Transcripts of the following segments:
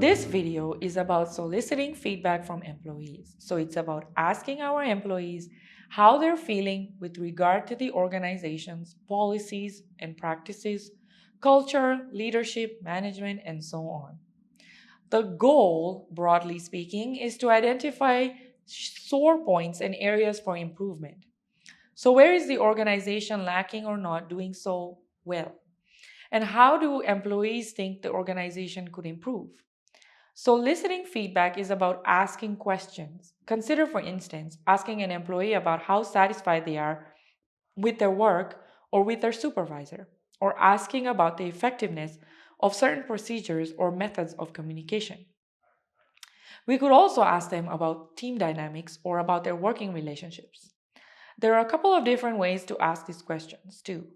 This video is about soliciting feedback from employees. So it's about asking our employees how they're feeling with regard to the organization's policies and practices, culture, leadership, management, and so on. The goal, broadly speaking, is to identify sore points and areas for improvement. So, where is the organization lacking or not doing so well? And how do employees think the organization could improve? So, listening feedback is about asking questions. Consider, for instance, asking an employee about how satisfied they are with their work or with their supervisor, or asking about the effectiveness of certain procedures or methods of communication. We could also ask them about team dynamics or about their working relationships. There are a couple of different ways to ask these questions, too.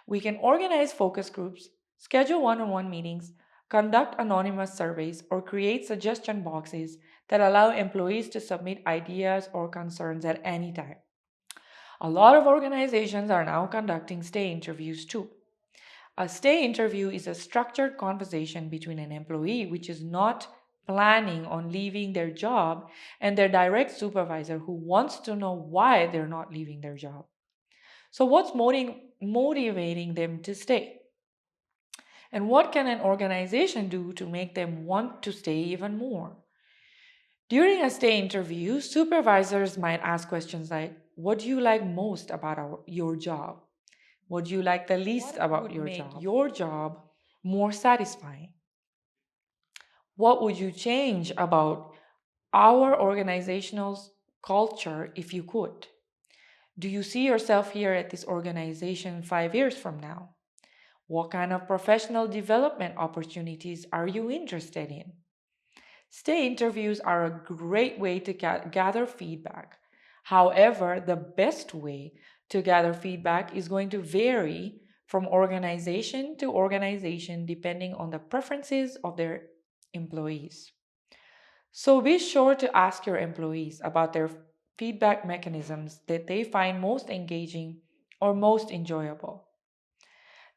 We can organize focus groups, schedule one on one meetings, conduct anonymous surveys, or create suggestion boxes that allow employees to submit ideas or concerns at any time. A lot of organizations are now conducting stay interviews too. A stay interview is a structured conversation between an employee which is not planning on leaving their job and their direct supervisor who wants to know why they're not leaving their job. So, what's motivating them to stay? And what can an organization do to make them want to stay even more? During a stay interview, supervisors might ask questions like, what do you like most about your job? What do you like the least about your job? Make your job more satisfying? What would you change about our organizational culture if you could? Do you see yourself here at this organization 5 years from now? What kind of professional development opportunities are you interested in? Stay interviews are a great way to gather feedback. However, the best way to gather feedback is going to vary from organization to organization depending on the preferences of their employees. So be sure to ask your employees about their feedback mechanisms that they find most engaging or most enjoyable.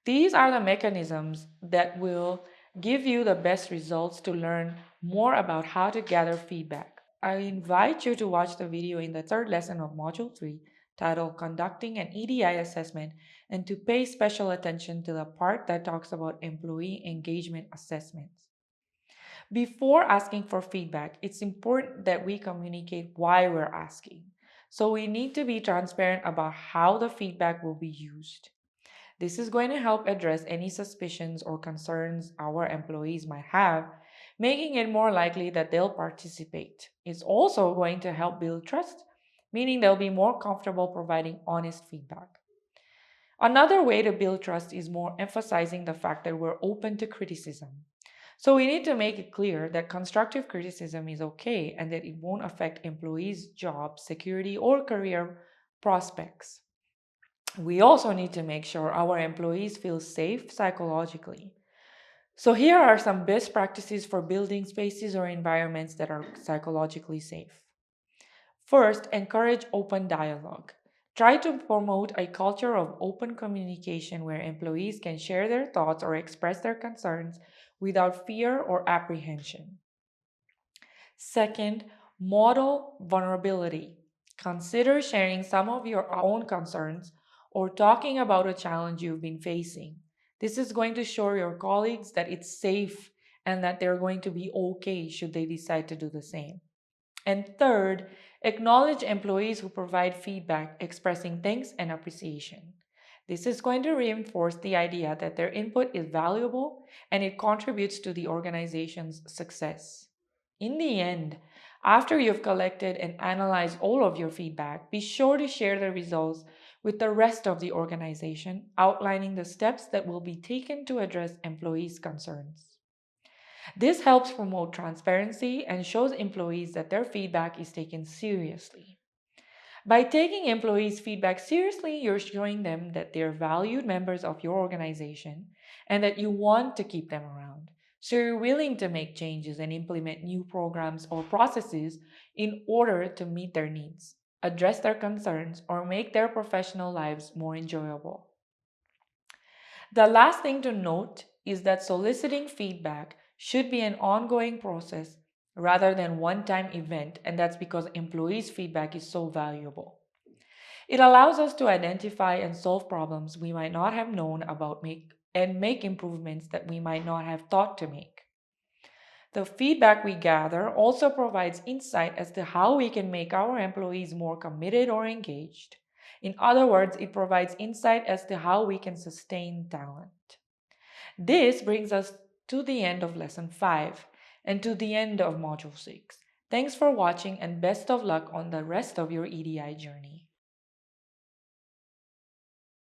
These are the mechanisms that will give you the best results to learn more about how to gather feedback. I invite you to watch the video in the third lesson of Module 3 titled Conducting an EDI Assessment and to pay special attention to the part that talks about employee engagement assessments. Before asking for feedback, it's important that we communicate why we're asking. So we need to be transparent about how the feedback will be used. This is going to help address any suspicions or concerns our employees might have, making it more likely that they'll participate. It's also going to help build trust, meaning they'll be more comfortable providing honest feedback. Another way to build trust is more emphasizing the fact that we're open to criticism. So we need to make it clear that constructive criticism is okay and that it won't affect employees' job security or career prospects. We also need to make sure our employees feel safe psychologically. So, here are some best practices for building spaces or environments that are psychologically safe. First, encourage open dialogue. Try to promote a culture of open communication where employees can share their thoughts or express their concerns without fear or apprehension. Second, model vulnerability. Consider sharing some of your own concerns or talking about a challenge you've been facing. This is going to show your colleagues that it's safe and that they're going to be okay should they decide to do the same. And third, acknowledge employees who provide feedback expressing thanks and appreciation. This is going to reinforce the idea that their input is valuable and it contributes to the organization's success. In the end, after you've collected and analyzed all of your feedback, be sure to share the results with the rest of the organization, outlining the steps that will be taken to address employees' concerns. This helps promote transparency and shows employees that their feedback is taken seriously. By taking employees' feedback seriously, you're showing them that they're valued members of your organization and that you want to keep them around. So you're willing to make changes and implement new programs or processes in order to meet their needs, address their concerns, or make their professional lives more enjoyable. The last thing to note is that soliciting feedback should be an ongoing process rather than one-time event, and that's because employees' feedback is so valuable. It allows us to identify and solve problems we might not have known about and make improvements that we might not have thought to make. The feedback we gather also provides insight as to how we can make our employees more committed or engaged. In other words, it provides insight as to how we can sustain talent. This brings us to the end of Lesson 5 and to the end of Module 6. Thanks for watching and best of luck on the rest of your EDI journey.